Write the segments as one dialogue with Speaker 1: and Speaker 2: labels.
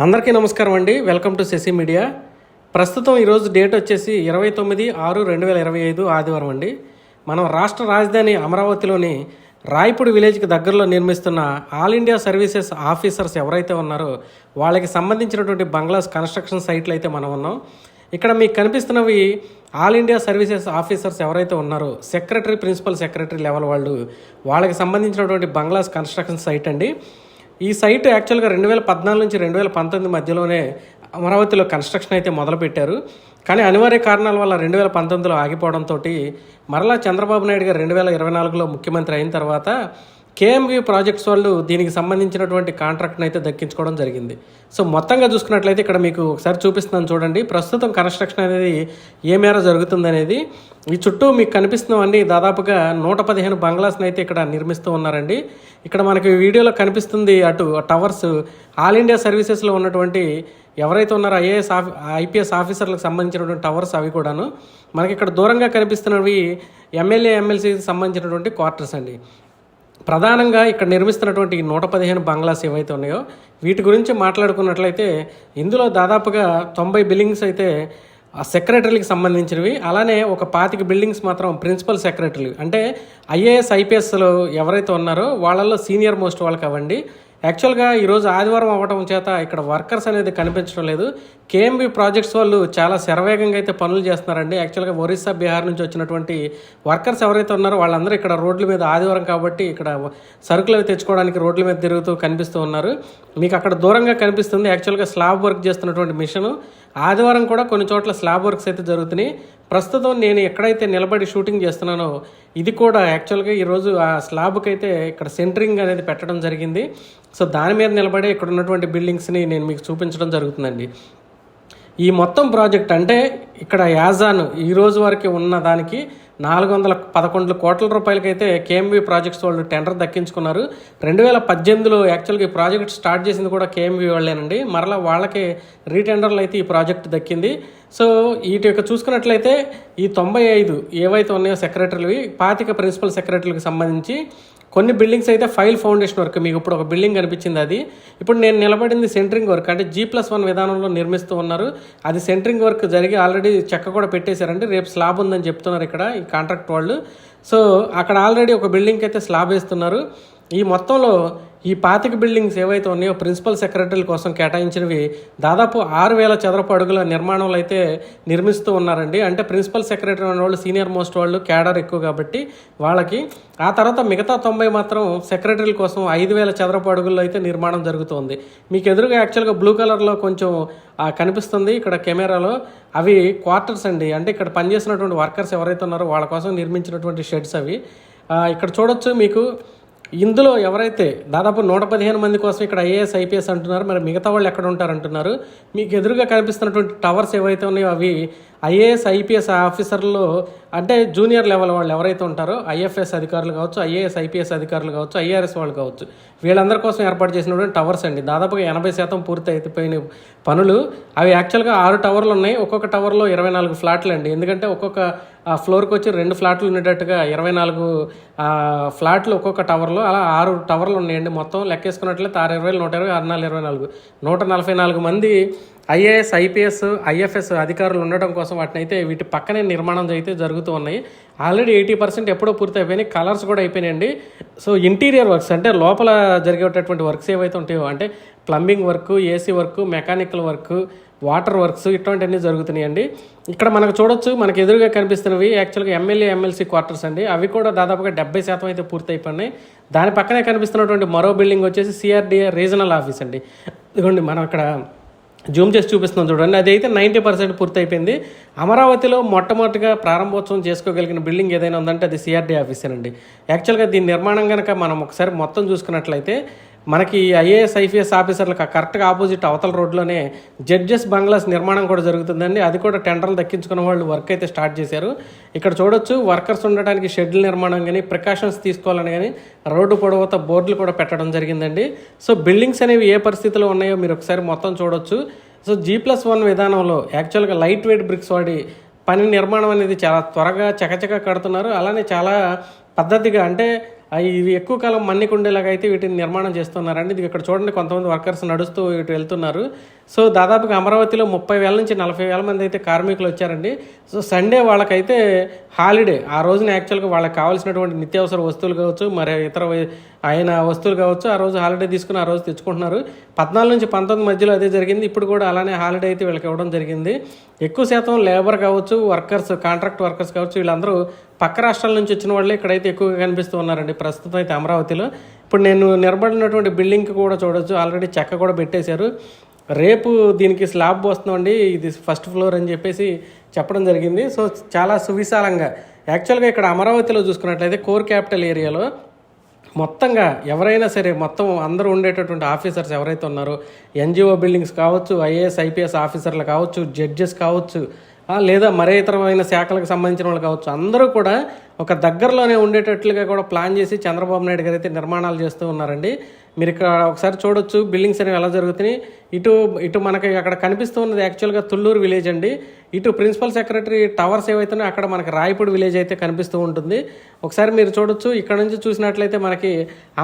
Speaker 1: అందరికీ నమస్కారం అండి. Welcome to Shashi media. ప్రస్తుతం ఈరోజు డేట్ వచ్చేసి 29/6/2025 ఆదివారం అండి. మనం రాష్ట్ర రాజధాని అమరావతిలోని రాయపూడి విలేజ్కి దగ్గరలో నిర్మిస్తున్న ఆల్ ఇండియా సర్వీసెస్ ఆఫీసర్స్ ఎవరైతే ఉన్నారో వాళ్ళకి సంబంధించినటువంటి బంగ్లాస్ కన్స్ట్రక్షన్ సైట్లు అయితే మనం ఉన్నాం. ఇక్కడ మీకు కనిపిస్తున్నవి ఆల్ ఇండియా సర్వీసెస్ ఆఫీసర్స్ ఎవరైతే ఉన్నారో సెక్రటరీ, ప్రిన్సిపల్ సెక్రటరీ లెవెల్ వాళ్ళకి సంబంధించినటువంటి బంగ్లాస్ కన్స్ట్రక్షన్ సైట్ అండి. ఈ సైట్ యాక్చువల్గా 2014 నుంచి 2019 మధ్యలోనే అమరావతిలో కన్స్ట్రక్షన్ అయితే మొదలుపెట్టారు. కానీ అనివార్య కారణాల వల్ల 2019లో ఆగిపోవడంతో మరలా చంద్రబాబు నాయుడు గారు 2024లో ముఖ్యమంత్రి అయిన తర్వాత కేఎంవి ప్రాజెక్ట్స్ వాళ్ళు దీనికి సంబంధించినటువంటి కాంట్రాక్ట్ని అయితే దక్కించుకోవడం జరిగింది. సో మొత్తంగా చూసుకున్నట్లయితే ఇక్కడ మీకు ఒకసారి చూపిస్తున్నాను చూడండి. ప్రస్తుతం కన్స్ట్రక్షన్ అనేది ఏ మేర జరుగుతుంది అనేది. ఈ చుట్టూ మీకు కనిపిస్తున్నవన్నీ దాదాపుగా 115 బంగ్లాస్ని అయితే ఇక్కడ నిర్మిస్తూ ఉన్నారండి. ఇక్కడ మనకి వీడియోలో కనిపిస్తుంది అటు టవర్స్ ఆల్ ఇండియా సర్వీసెస్లో ఉన్నటువంటి ఎవరైతే ఉన్నారో ఐపీఎస్ ఆఫీసర్లకు సంబంధించినటువంటి టవర్స్ అవి కూడాను. మనకి ఇక్కడ దూరంగా కనిపిస్తున్నవి ఎమ్మెల్యే, ఎమ్మెల్సీకి సంబంధించినటువంటి క్వార్టర్స్ అండి. ప్రధానంగా ఇక్కడ నిర్మిస్తున్నటువంటి 115 బంగ్లాస్ ఏవైతే ఉన్నాయో వీటి గురించి మాట్లాడుకున్నట్లయితే ఇందులో దాదాపుగా 90 బిల్డింగ్స్ అయితే సెక్రటరీలకు సంబంధించినవి, అలానే ఒక 25 బిల్డింగ్స్ మాత్రం ప్రిన్సిపల్ సెక్రటరీలు, అంటే ఐఏఎస్ ఐపీఎస్లు ఎవరైతే ఉన్నారో వాళ్ళల్లో సీనియర్ మోస్ట్ వాళ్ళకి అవ్వండి. యాక్చువల్గా ఈరోజు ఆదివారం అవ్వడం చేత ఇక్కడ వర్కర్స్ అనేది కనిపించడం లేదు. కేఎంబి ప్రాజెక్ట్స్ వాళ్ళు చాలా శరవేగంగా అయితే పనులు చేస్తున్నారండి. యాక్చువల్గా ఒరిస్సా, బీహార్ నుంచి వచ్చినటువంటి వర్కర్స్ ఎవరైతే ఉన్నారో వాళ్ళందరూ ఇక్కడ రోడ్ల మీద ఆదివారం కాబట్టి ఇక్కడ సరుకులు అవి తెచ్చుకోవడానికి రోడ్ల మీద తిరుగుతూ కనిపిస్తూ ఉన్నారు. మీకు అక్కడ దూరంగా కనిపిస్తుంది యాక్చువల్గా స్లాబ్ వర్క్ చేస్తున్నటువంటి మిషను. ఆదివారం కూడా కొన్ని చోట్ల స్లాబ్ వర్క్స్ అయితే జరుగుతున్నాయి. ప్రస్తుతం నేను ఎక్కడైతే నిలబడి షూటింగ్ చేస్తున్నానో ఇది కూడా యాక్చువల్గా ఈరోజు ఆ స్లాబ్కి అయితే ఇక్కడ సెంటరింగ్ అనేది పెట్టడం జరిగింది. సో దాని మీద నిలబడి ఇక్కడ ఉన్నటువంటి బిల్డింగ్స్ని నేను మీకు చూపించడం జరుగుతుందండి. ఈ మొత్తం ప్రాజెక్ట్ అంటే ఇక్కడ యాజాన్ ఈ రోజు వరకు ఉన్న దానికి 411 కోట్ల రూపాయలకైతే కేఎంవి ప్రాజెక్ట్స్ వాళ్ళు టెండర్ దక్కించుకున్నారు. 2018లో యాక్చువల్గా ఈ ప్రాజెక్ట్ స్టార్ట్ చేసింది కూడా కేఎంవి వాళ్ళేనండి. మరలా వాళ్ళకి రీటెండర్లు అయితే ఈ ప్రాజెక్ట్ దక్కింది. సో వీటి యొక్క చూసుకున్నట్లయితే ఈ 95 ఏవైతే ఉన్నాయో సెక్రటరీలు, 25 ప్రిన్సిపల్ సెక్రటరీలకు సంబంధించి కొన్ని బిల్డింగ్స్ అయితే ఫైల్ ఫౌండేషన్ వర్క్, మీకు ఇప్పుడు ఒక బిల్డింగ్ కనిపించింది అది. ఇప్పుడు నేను నిలబడింది సెంటరింగ్ వర్క్, అంటే G+1 విధానంలో నిర్మిస్తూ ఉన్నారు. అది సెంటరింగ్ వర్క్ జరిగి ఆల్రెడీ చెక్క కూడా పెట్టేశారండి. రేపు స్లాబ్ ఉందని చెప్తున్నారు ఇక్కడ ఈ కాంట్రాక్ట్ వాళ్ళు. సో అక్కడ ఆల్రెడీ ఒక బిల్డింగ్కి అయితే స్లాబ్ వేస్తున్నారు. ఈ మొత్తంలో ఈ 25 బిల్డింగ్స్ ఏవైతే ఉన్నాయో ప్రిన్సిపల్ సెక్రటరీల కోసం కేటాయించినవి దాదాపు 6,000 చదరపు అడుగుల నిర్మాణంలో అయితే నిర్మిస్తూ ఉన్నారండి. అంటే ప్రిన్సిపల్ సెక్రటరీ వాళ్ళు సీనియర్ మోస్ట్ వాళ్ళు, క్యాడర్ ఎక్కువ కాబట్టి వాళ్ళకి. ఆ తర్వాత మిగతా 90 మాత్రం సెక్రటరీల కోసం 5,000 చదరపు అడుగుల్లో అయితే నిర్మాణం జరుగుతుంది. మీకు ఎదురుగా యాక్చువల్గా బ్లూ కలర్లో కొంచెం కనిపిస్తుంది ఇక్కడ కెమెరాలో, అవి క్వార్టర్స్ అండి. అంటే ఇక్కడ పనిచేసినటువంటి వర్కర్స్ ఎవరైతే ఉన్నారో వాళ్ళ కోసం నిర్మించినటువంటి షెడ్స్ అవి. ఇక్కడ చూడొచ్చు మీకు. ఇందులో ఎవరైతే దాదాపు 115 మంది కోసం ఇక్కడ ఐఏఎస్, ఐపీఎస్ అంటున్నారు, మరి మిగతా వాళ్ళు ఎక్కడ ఉంటారంటున్నారు. మీకు ఎదురుగా కనిపిస్తున్నటువంటి టవర్స్ ఏవైతే ఉన్నాయో అవి ఐఏఎస్, ఐపీఎస్ ఆఫీసర్లు, అంటే జూనియర్ లెవెల్ వాళ్ళు ఎవరైతే ఉంటారో ఐఎఫ్ఎస్ అధికారులు కావచ్చు, ఐఏఎస్, ఐపీఎస్ అధికారులు కావచ్చు, ఐఆర్ఎస్ వాళ్ళు కావచ్చు, వీళ్ళందరి కోసం ఏర్పాటు చేసినటువంటి టవర్స్ అండి. దాదాపుగా 80% పూర్తి అయిపోయిన పనులు. అవి యాక్చువల్గా 6 టవర్లు ఉన్నాయి. ఒక్కొక్క టవర్లో 24 ఫ్లాట్లు అండి. ఎందుకంటే ఒక్కొక్క ఫ్లోర్కి వచ్చి 2 ఫ్లాట్లు ఉండేటట్టుగా 24 ఫ్లాట్లు ఒక్కొక్క టవర్లో, అలా 6 టవర్లు ఉన్నాయండి. మొత్తం లెక్కేసుకున్నట్లయితే 6 20 120 6 24 144 మంది ఐఏఎస్, ఐపీఎస్, ఐఎఫ్ఎస్ అధికారులు ఉండటం కోసం వాటిని అయితే వీటి పక్కనే నిర్మాణం అయితే జరుగుతూ ఉన్నాయి. ఆల్రెడీ 80% ఎప్పుడో పూర్తి అయిపోయినాయి. కలర్స్ కూడా అయిపోయినాయండి. సో ఇంటీరియర్ వర్క్స్ అంటే లోపల జరిగేటటువంటి వర్క్స్ ఏవైతే ఉంటాయో, అంటే plumbing work, AC work, mechanical work, water works ఇటువంటివన్నీ జరుగుతున్నాయండి. ఇక్కడ మనకు చూడొచ్చు, మనకు ఎదురుగా కనిపిస్తున్నవి యాక్చువల్గా ఎమ్మెల్యే, ఎమ్మెల్సీ క్వార్టర్స్ అండి. అవి కూడా దాదాపుగా 70% అయితే పూర్తి అయిపోయినాయి. దాని పక్కనే కనిపిస్తున్నటువంటి మరో బిల్డింగ్ వచ్చేసి సిఆర్డీఏ రీజనల్ ఆఫీస్ అండి. ఇదిగోండి మనం అక్కడ జూమ్ చేసి చూపిస్తున్నాం చూడండి. అది అయితే 90% పూర్తి అయిపోయింది. అమరావతిలో మొట్టమొదటిగా ప్రారంభోత్సవం చేసుకోగలిగిన బిల్డింగ్ ఏదైనా ఉందంటే అది సిఆర్డీ ఆఫీసేనండి. యాక్చువల్గా దీని నిర్మాణం కనుక మనం ఒకసారి మొత్తం చూసుకున్నట్లయితే మనకి ఐఏఎస్, ఐపీఎస్ ఆఫీసర్లకు కరెక్ట్గా ఆపోజిట్ అవతల రోడ్లోనే జడ్జెస్ బంగ్లాస్ నిర్మాణం కూడా జరుగుతుందండి. అది కూడా టెండర్లు దక్కించుకున్న వాళ్ళు వర్క్ అయితే స్టార్ట్ చేశారు. ఇక్కడ చూడొచ్చు వర్కర్స్ ఉండడానికి షెడ్యూల్ నిర్మాణం కానీ, ప్రికాషన్స్ తీసుకోవాలని కానీ రోడ్డు పొడవుత బోర్డులు కూడా పెట్టడం జరిగిందండి. సో బిల్డింగ్స్ అనేవి ఏ పరిస్థితిలో ఉన్నాయో మీరు ఒకసారి మొత్తం చూడొచ్చు. సో G+1 విధానంలో యాక్చువల్గా లైట్ వెయిట్ బ్రిక్స్ వాడి పని నిర్మాణం అనేది చాలా త్వరగా చకచక కడుతున్నారు. అలానే చాలా పద్ధతిగా, అంటే ఇవి ఎక్కువ కాలం మన్నిక ఉండేలాగా అయితే వీటిని నిర్మాణం చేస్తున్నారండి. ఇది ఇక్కడ చూడండి, కొంతమంది వర్కర్స్ నడుస్తూ ఇటు వెళ్తున్నారు. సో దాదాపుగా అమరావతిలో 30,000 నుంచి 40,000 మంది అయితే కార్మికులు వచ్చారండి. సో సండే వాళ్ళకైతే హాలిడే. ఆ రోజున యాక్చువల్గా వాళ్ళకి కావాల్సినటువంటి నిత్యావసర వస్తువులు కావచ్చు, మరి ఇతర అయిన వస్తువులు కావచ్చు, ఆ రోజు హాలిడే తీసుకుని ఆ రోజు తెచ్చుకుంటున్నారు. 14 నుంచి 19 మధ్యలో అదే జరిగింది. ఇప్పుడు కూడా అలానే హాలిడే అయితే వీళ్ళకి ఇవ్వడం జరిగింది. ఎక్కువ శాతం లేబర్ కావచ్చు, వర్కర్స్, కాంట్రాక్ట్ వర్కర్స్ కావచ్చు, వీళ్ళందరూ పక్క రాష్ట్రాల నుంచి వచ్చిన వాళ్ళే ఇక్కడైతే ఎక్కువగా కనిపిస్తూ ఉన్నారండి ప్రస్తుతం అయితే అమరావతిలో. ఇప్పుడు నేను నిలబడినటువంటి బిల్డింగ్కి కూడా చూడొచ్చు, ఆల్రెడీ చెక్క కూడా పెట్టేశారు. రేపు దీనికి స్లాబ్ వస్తుందండి, ఇది ఫస్ట్ ఫ్లోర్ అని చెప్పేసి చెప్పడం జరిగింది. సో చాలా సువిశాలంగా యాక్చువల్గా ఇక్కడ అమరావతిలో చూసుకున్నట్లయితే కోర్ క్యాపిటల్ ఏరియాలో మొత్తంగా ఎవరైనా సరే మొత్తం అందరూ ఉండేటటువంటి ఆఫీసర్స్ ఎవరైతే ఉన్నారో, ఎన్జిఓ బిల్డింగ్స్ కావచ్చు, ఐఏఎస్ ఐపీఎస్ ఆఫీసర్లు కావచ్చు, జడ్జెస్ కావచ్చు, లేదా మరే ఇతరమైన శాఖలకు సంబంధించిన వాళ్ళు కావచ్చు, అందరూ కూడా ఒక దగ్గరలోనే ఉండేటట్లుగా కూడా ప్లాన్ చేసి చంద్రబాబు నాయుడు గారు అయితే నిర్మాణాలు చేస్తూ ఉన్నారండి. మీరు ఇక్కడ ఒకసారి చూడొచ్చు బిల్డింగ్స్ అనేవి ఎలా జరుగుతున్నాయి. ఇటు మనకి అక్కడ కనిపిస్తూ ఉన్నది యాక్చువల్గా తుళ్ళూరు విలేజ్ అండి. ఇటు ప్రిన్సిపల్ సెక్రటరీ టవర్స్ ఏవైతున్నాయో అక్కడ మనకి రాయపూడి విలేజ్ అయితే కనిపిస్తూ ఉంటుంది. ఒకసారి మీరు చూడొచ్చు, ఇక్కడ నుంచి చూసినట్లయితే మనకి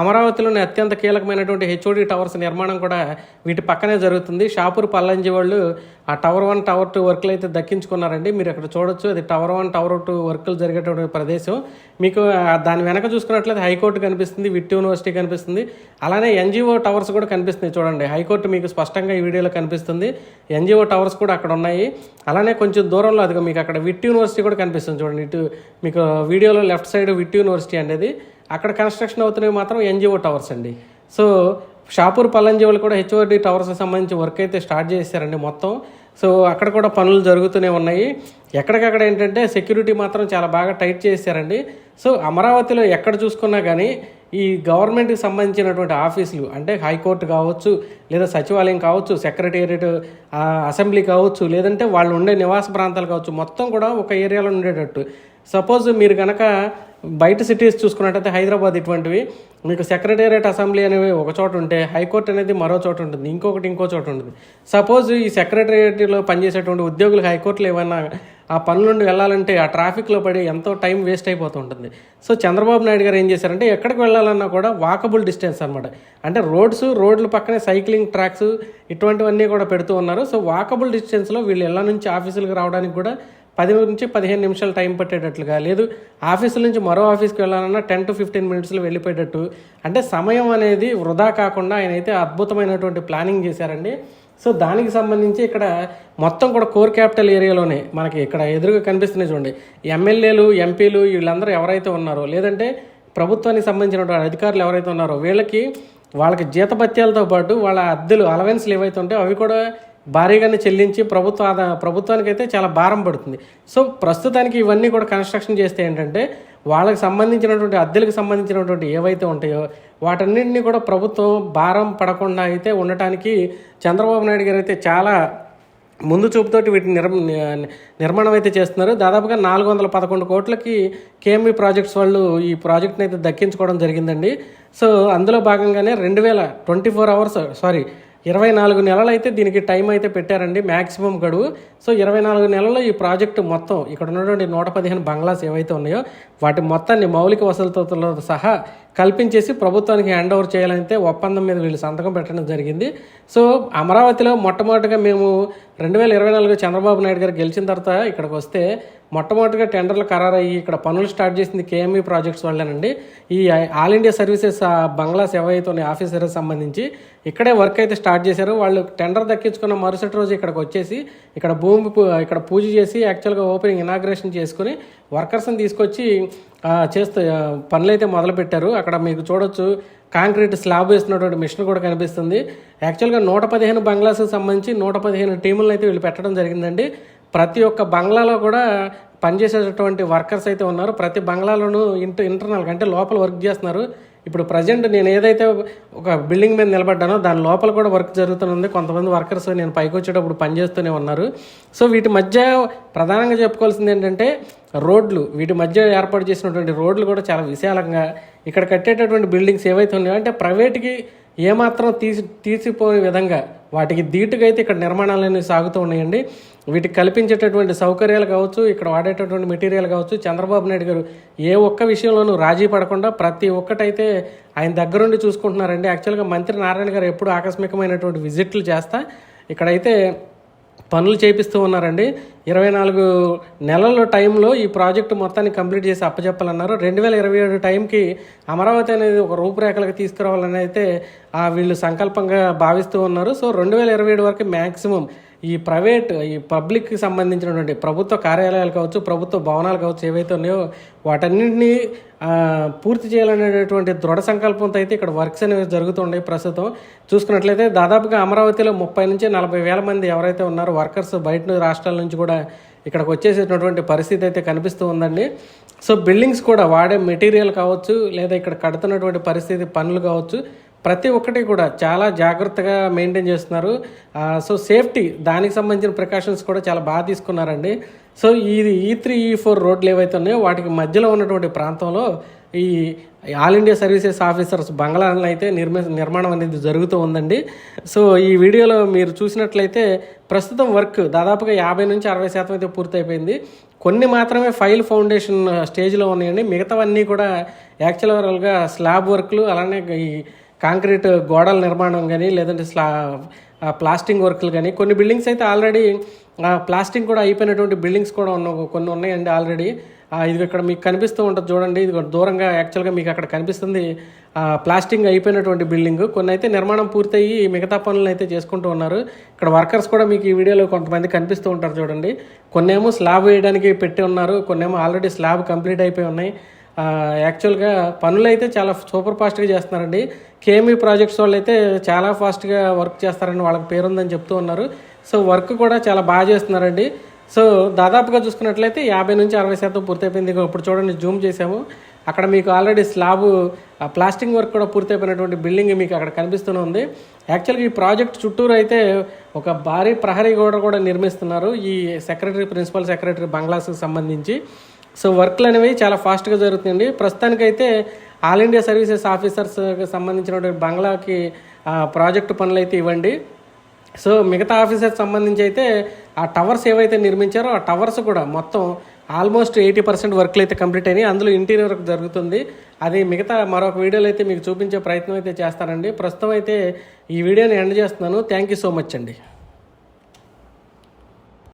Speaker 1: అమరావతిలోని అత్యంత కీలకమైనటువంటి హెచ్ఓడి టవర్స్ నిర్మాణం కూడా వీటి పక్కనే జరుగుతుంది. షాపూర్ పల్లంజి వాళ్ళు ఆ టవర్ 1 టవర్ 2 వర్క్లు అయితే దక్కించుకున్నారండి. మీరు అక్కడ చూడొచ్చు, అది టవర్ 1 టవర్ 2 వర్క్లు జరిగేటువంటి ప్రదేశం. మీకు దాని వెనక చూసుకున్నట్లయితే హైకోర్టు కనిపిస్తుంది, విట్ యూనివర్సిటీ కనిపిస్తుంది, అలానే ఎన్జిఓ టవర్స్ కూడా కనిపిస్తుంది. చూడండి, హైకోర్టు మీకు స్పష్టంగా ఈ వీడియోలో కనిపిస్తుంది, ఎన్జిఓ టవర్స్ కూడా అక్కడ ఉన్నాయి. అలానే కొంచెం దూరంలో అదిగో మీకు అక్కడ విట్ యూనివర్సిటీ కూడా కనిపిస్తుంది. చూడండి, ఇటు మీకు వీడియోలో లెఫ్ట్ సైడ్ విట్ యూనివర్సిటీ అనేది, అక్కడ కన్స్ట్రక్షన్ అవుతున్నవి మాత్రం ఎన్జిఓ టవర్స్ అండి. సో షాపూర్ పల్లంజి వాళ్ళు కూడా హెచ్ఓడి టవర్స్కి సంబంధించి వర్క్ అయితే స్టార్ట్ చేశారండి మొత్తం. సో అక్కడ కూడా పనులు జరుగుతూనే ఉన్నాయి. ఎక్కడికక్కడ ఏంటంటే సెక్యూరిటీ మాత్రం చాలా బాగా టైట్ చేశారండి. సో అమరావతిలో ఎక్కడ చూసుకున్నా కానీ ఈ గవర్నమెంట్కి సంబంధించినటువంటి ఆఫీసులు అంటే హైకోర్టు కావచ్చు, లేదా సచివాలయం కావచ్చు, సెక్రటేరియట్, అసెంబ్లీ కావచ్చు, లేదంటే వాళ్ళు ఉండే నివాస ప్రాంతాలు కావచ్చు, మొత్తం కూడా ఒక ఏరియాలో ఉండేటట్టు. సపోజ్ మీరు కనుక బయట సిటీస్ చూసుకున్నట్టయితే హైదరాబాద్ ఇటువంటివి మీకు సెక్రటేరియట్, అసెంబ్లీ అనేవి ఒక చోట ఉంటే హైకోర్టు అనేది మరో చోట ఉంటుంది, ఇంకొకటి ఇంకో చోట ఉంటుంది. సపోజ్ ఈ సెక్రటేరియట్లో పనిచేసేటువంటి ఉద్యోగులకు హైకోర్టులో ఏమన్నా ఆ పనుల నుండి వెళ్ళాలంటే ఆ ట్రాఫిక్లో పడి ఎంతో టైం వేస్ట్ అయిపోతూ ఉంటుంది. సో చంద్రబాబు నాయుడు గారు ఏం చేశారంటే ఎక్కడికి వెళ్ళాలన్నా కూడా వాకబుల్ డిస్టెన్స్ అనమాట, అంటే రోడ్ల పక్కనే సైక్లింగ్ ట్రాక్స్ ఇటువంటివన్నీ కూడా పెడుతూ ఉన్నారు. సో వాకబుల్ డిస్టెన్స్లో వీళ్ళు ఇళ్ళ నుంచి ఆఫీసులకు రావడానికి కూడా 10 నుంచి 15 నిమిషాలు టైం పట్టేటట్లుగా, లేదు ఆఫీసుల నుంచి మరో ఆఫీస్కి వెళ్ళాలన్నా 10 to 15 మినిట్స్లో వెళ్ళిపోయేటట్టు, అంటే సమయం అనేది వృధా కాకుండా ఆయన అయితే అద్భుతమైనటువంటి ప్లానింగ్ చేశారండి. సో దానికి సంబంధించి ఇక్కడ మొత్తం కూడా కోర్ క్యాపిటల్ ఏరియాలోనే మనకి ఇక్కడ ఎదురుగా కనిపిస్తున్నాయి చూడండి, ఎమ్మెల్యేలు, ఎంపీలు వీళ్ళందరూ ఎవరైతే ఉన్నారో, లేదంటే ప్రభుత్వానికి సంబంధించినటువంటి అధికారులు ఎవరైతే ఉన్నారో వాళ్ళకి జీతభత్యాలతో పాటు వాళ్ళ అద్దెలు, అలవెన్స్లు ఏవైతే ఉంటాయో అవి కూడా భారీగానే చెల్లించి ప్రభుత్వానికి అయితే చాలా భారం పడుతుంది. సో ప్రస్తుతానికి ఇవన్నీ కూడా కన్స్ట్రక్షన్ చేస్తే ఏంటంటే వాళ్ళకి సంబంధించినటువంటి అద్దెలకు సంబంధించినటువంటి ఏవైతే ఉంటాయో వాటన్నింటినీ కూడా ప్రభుత్వం భారం పడకుండా అయితే ఉండటానికి చంద్రబాబు నాయుడు గారు అయితే చాలా ముందు చూపుతోటి వీటిని నిర్మాణం అయితే చేస్తున్నారు. దాదాపుగా 411 కోట్లకి కేఎంఈ ప్రాజెక్ట్స్ వాళ్ళు ఈ ప్రాజెక్ట్ని అయితే దక్కించుకోవడం జరిగిందండి. సో అందులో భాగంగానే 24 నెలలు అయితే దీనికి టైం అయితే పెట్టారండి, మ్యాక్సిమం గడువు. సో 24 నెలల్లో ఈ ప్రాజెక్టు మొత్తం ఇక్కడ ఉన్నటువంటి 115 బంగ్లాస్ ఏవైతే ఉన్నాయో వాటి మొత్తాన్ని మౌలిక వసతులతో సహా కల్పించేసి ప్రభుత్వానికి హ్యాండ్ ఓవర్ చేయాలంటే ఒప్పందం మీద వీళ్ళు సంతకం పెట్టడం జరిగింది. సో అమరావతిలో మొట్టమొదటిగా మేము 2024 చంద్రబాబు నాయుడు గారు గెలిచిన తర్వాత ఇక్కడికి వస్తే మొట్టమొదటిగా టెండర్లు ఖరారయ్యి ఇక్కడ పనులు స్టార్ట్ చేసింది కేఎంఈ ప్రాజెక్ట్స్ వాళ్ళేనండి. ఈ ఆల్ ఇండియా సర్వీసెస్ బంగ్లాస్ ఏవైతే ఉన్నాయి ఆఫీసర్కి సంబంధించి ఇక్కడే వర్క్ అయితే స్టార్ట్ చేశారు. వాళ్ళు టెండర్ దక్కించుకున్న మరుసటి రోజు ఇక్కడికి వచ్చేసి ఇక్కడ పూజ చేసి యాక్చువల్గా ఓపెనింగ్ ఇనాగ్రేషన్ చేసుకుని వర్కర్స్ని తీసుకొచ్చి పనులు అయితే మొదలుపెట్టారు. అక్కడ మీకు చూడొచ్చు కాంక్రీట్ స్లాబ్ వేస్తున్నటువంటి మిషన్ కూడా కనిపిస్తుంది. యాక్చువల్గా 115 బంగ్లాస్కి సంబంధించి 115 టీములను అయితే వీళ్ళు పెట్టడం జరిగిందండి. ప్రతి ఒక్క బంగ్లాలో కూడా పనిచేసేటటువంటి వర్కర్స్ అయితే ఉన్నారు. ప్రతి బంగ్లాలోనూ ఇంటర్నల్గా అంటే లోపల వర్క్ చేస్తున్నారు. ఇప్పుడు ప్రజెంట్ నేను ఏదైతే ఒక బిల్డింగ్ మీద నిలబడ్డానో దాని లోపల కూడా వర్క్ జరుగుతుంది. కొంతమంది వర్కర్స్ నేను పైకి వచ్చేటప్పుడు పనిచేస్తూనే ఉన్నారు. సో వీటి మధ్య ప్రధానంగా చెప్పుకోవాల్సింది ఏంటంటే వీటి మధ్య ఏర్పాటు చేసినటువంటి రోడ్లు కూడా చాలా విశాలంగా ఇక్కడ కట్టేటటువంటి బిల్డింగ్స్ ఏవైతే ఉన్నాయో అంటే ప్రైవేట్కి ఏమాత్రం తీసిపోయే విధంగా వాటికి ధీటుగా అయితే ఇక్కడ నిర్మాణాలన్నీ సాగుతూ ఉన్నాయండి. వీటికి కల్పించేటటువంటి సౌకర్యాలు కావచ్చు, ఇక్కడ వాడేటటువంటి మెటీరియల్ కావచ్చు, చంద్రబాబు నాయుడు గారు ఏ ఒక్క విషయంలోనూ రాజీ పడకుండా ప్రతి ఒక్కటైతే ఆయన దగ్గరుండి చూసుకుంటున్నారండి. యాక్చువల్గా మంత్రి నారాయణ గారు ఎప్పుడు ఆకస్మికమైనటువంటి విజిట్లు చేస్తా ఇక్కడైతే పనులు చేపిస్తూ ఉన్నారండి. 24 నెలల టైంలో ఈ ప్రాజెక్టు మొత్తాన్ని కంప్లీట్ చేసి అప్పచెప్పాలన్నారు. 2027 టైంకి అమరావతి అనేది ఒక రూపురేఖలకు తీసుకురావాలని అయితే వీళ్ళు సంకల్పంగా భావిస్తూ ఉన్నారు. సో 2027 వరకు మ్యాక్సిమం ఈ పబ్లిక్కి సంబంధించినటువంటి ప్రభుత్వ కార్యాలయాలు కావచ్చు, ప్రభుత్వ భవనాలు కావచ్చు, ఏవైతే ఉన్నాయో వాటన్నింటినీ పూర్తి చేయాలనేటువంటి దృఢ సంకల్పంతో అయితే ఇక్కడ వర్క్స్ అనేవి జరుగుతున్నాయి. ప్రస్తుతం చూసుకున్నట్లయితే దాదాపుగా అమరావతిలో 30 నుంచి 40 వేల మంది ఎవరైతే ఉన్నారో వర్కర్స్ బయట రాష్ట్రాల నుంచి కూడా ఇక్కడికి వచ్చేసేటటువంటి పరిస్థితి అయితే కనిపిస్తూ ఉందండి. సో బిల్డింగ్స్ కూడా వాడే మెటీరియల్ కావచ్చు, లేదా ఇక్కడ కడుతున్నటువంటి పరిస్థితి పనులు కావచ్చు, ప్రతి ఒక్కటి కూడా చాలా జాగ్రత్తగా మెయింటైన్ చేస్తున్నారు. సో సేఫ్టీ దానికి సంబంధించిన ప్రికాషన్స్ కూడా చాలా బాగా తీసుకున్నారండి. సో ఇది E3, E4 రోడ్లు ఏవైతే ఉన్నాయో వాటికి మధ్యలో ఉన్నటువంటి ప్రాంతంలో ఈ ఆల్ ఇండియా సర్వీసెస్ ఆఫీసర్స్ బంగ్లాలను అయితే నిర్మాణం అనేది జరుగుతూ ఉందండి. సో ఈ వీడియోలో మీరు చూసినట్లయితే ప్రస్తుతం వర్క్ దాదాపుగా 50 నుంచి 60% అయితే పూర్తయిపోయింది. కొన్ని మాత్రమే ఫౌండేషన్ స్టేజ్లో ఉన్నాయండి. మిగతావన్నీ కూడా యాక్చువల్గా స్లాబ్ వర్క్లు, అలానే ఈ కాంక్రీట్ గోడల నిర్మాణం కానీ, లేదంటే ప్లాస్టింగ్ వర్క్లు కానీ, కొన్ని బిల్డింగ్స్ అయితే ఆల్రెడీ ప్లాస్టింగ్ కూడా అయిపోయినటువంటి బిల్డింగ్స్ కూడా కొన్ని ఉన్నాయండి ఆల్రెడీ. ఇది ఇక్కడ మీకు కనిపిస్తూ ఉంటుంది చూడండి, ఇది దూరంగా యాక్చువల్గా మీకు అక్కడ కనిపిస్తుంది ప్లాస్టింగ్ అయిపోయినటువంటి బిల్డింగ్. కొన్ని అయితే నిర్మాణం పూర్తయ్యి మిగతా పనులను అయితే చేసుకుంటూ ఉన్నారు. ఇక్కడ వర్కర్స్ కూడా మీకు ఈ వీడియోలో కొంతమంది కనిపిస్తూ ఉంటారు చూడండి. కొన్నేమో స్లాబ్ వేయడానికి పెట్టి ఉన్నారు, కొన్నేమో ఆల్రెడీ స్లాబ్ కంప్లీట్ అయిపోయి ఉన్నాయి. యాక్చువల్గా పనులు అయితే చాలా సూపర్ ఫాస్ట్గా చేస్తున్నారండి. కేఎంఈ ప్రాజెక్ట్స్ వాళ్ళు అయితే చాలా ఫాస్ట్గా వర్క్ చేస్తారని వాళ్ళకి పేరుందని చెప్తూ ఉన్నారు. సో వర్క్ కూడా చాలా బాగా చేస్తున్నారండి. సో దాదాపుగా చూసుకున్నట్లయితే 50 నుంచి 60% పూర్తయిపోయింది. ఇప్పుడు చూడండి, జూమ్ చేసాము, అక్కడ మీకు ఆల్రెడీ స్లాబ్ ప్లాస్టింగ్ వర్క్ కూడా పూర్తయిపోయినటువంటి బిల్డింగ్ మీకు అక్కడ కనిపిస్తూనే ఉంది. యాక్చువల్గా ఈ ప్రాజెక్ట్ చుట్టూరు అయితే ఒక భారీ ప్రహరీ గోడ కూడా నిర్మిస్తున్నారు ఈ ప్రిన్సిపల్ సెక్రటరీ బంగ్లాస్కి సంబంధించి. సో వర్క్లు అనేవి చాలా ఫాస్ట్గా జరుగుతుంది. ప్రస్తుతానికైతే ఆల్ ఇండియా సర్వీసెస్ ఆఫీసర్స్కి సంబంధించినటువంటి బంగ్లాకి ప్రాజెక్టు పనులు అయితే ఇవ్వండి. సో మిగతా ఆఫీసర్స్ సంబంధించి అయితే ఆ టవర్స్ ఏవైతే నిర్మించారో ఆ టవర్స్ కూడా మొత్తం ఆల్మోస్ట్ 80% వర్క్లు అయితే కంప్లీట్ అయినాయి. అందులో ఇంటీరియర్ వర్క్ జరుగుతుంది. అది మిగతా మరొక వీడియోలో అయితే మీకు చూపించే ప్రయత్నం అయితే చేస్తానండి. ప్రస్తుతం అయితే ఈ వీడియోని ఎండ్ చేస్తున్నాను. థ్యాంక్ యూ సో మచ్ అండి.